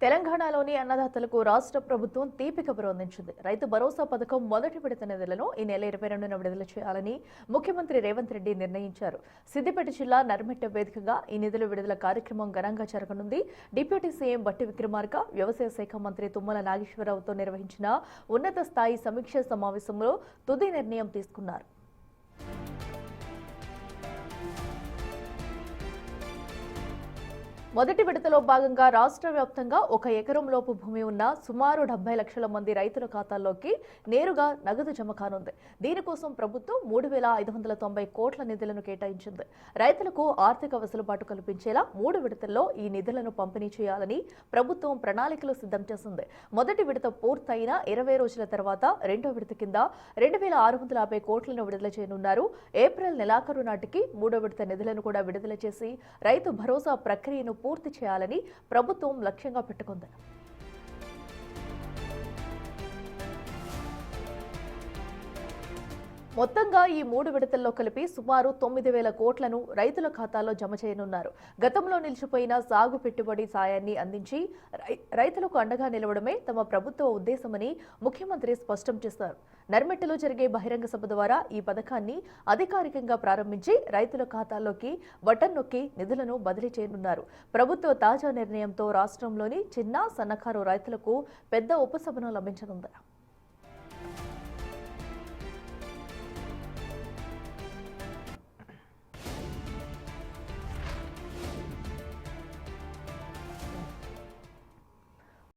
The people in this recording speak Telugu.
తెలంగాణలోని అన్నదాతలకు రాష్ట్ర ప్రభుత్వం తీపి కబురు అందించింది. రైతు భరోసా పథకం మొదటి విడత నిధులను ఈ నెల 22న విడుదల చేయాలని ముఖ్యమంత్రి రేవంత్ రెడ్డి నిర్ణయించారు. సిద్దిపేట జిల్లా నర్మెట్ట వేదికగా ఈ నిధుల విడుదల కార్యక్రమం ఘనంగా జరగనుంది. డిప్యూటీ సీఎం బట్టి విక్రమార్క, వ్యవసాయ శాఖ మంత్రి తుమ్మల నాగేశ్వరరావుతో నిర్వహించిన ఉన్నత స్థాయి సమీక్ష సమావేశంలో తుది నిర్ణయం తీసుకున్నారు. మొదటి విడతలో భాగంగా రాష్ట్ర వ్యాప్తంగా 1 ఎకరం లోపు భూమి ఉన్న సుమారు 70 లక్షల మంది రైతుల ఖాతాల్లోకి నేరుగా నగదు జమ కానుంది. దీనికోసం ప్రభుత్వం 3,590 కోట్ల నిధులను కేటాయించింది. రైతులకు ఆర్థిక వెసులుబాటు కల్పించేలా 3 విడతల్లో ఈ నిధులను పంపిణీ చేయాలని ప్రభుత్వం ప్రణాళికలు సిద్ధం చేసింది. మొదటి విడత పూర్తయిన 20 రోజుల తర్వాత రెండో విడత కింద 2,650 కోట్లను విడుదల చేయనున్నారు. ఏప్రిల్ నెలాఖరు నాటికి 3వ విడత నిధులను కూడా విడుదల చేసి రైతు భరోసా ప్రక్రియను పూర్తి చేయాలని ప్రభుత్వం లక్ష్యంగా పెట్టుకుంది. మొత్తంగా ఈ 3 విడతల్లో కలిపి సుమారు 9,000 కోట్లను రైతుల ఖాతాలో జమ చేయనున్నారు. గతంలో నిలిచిపోయిన సాగు పెట్టుబడి సాయాన్ని అందించి రైతులకు అండగా నిలవడమే తమ ప్రభుత్వ ఉద్దేశమని ముఖ్యమంత్రి స్పష్టం చేశారు. నర్మెట్టలో జరిగే బహిరంగ సభ ద్వారా ఈ పథకాన్ని అధికారికంగా ప్రారంభించి రైతుల ఖాతాల్లోకి బటన్ నొక్కి నిధులను బదిలీ చేయనున్నారు. ప్రభుత్వ తాజా నిర్ణయంతో రాష్ట్రంలోని చిన్న, సన్నకారు రైతులకు పెద్ద ఉపశమనం లభించనుంది.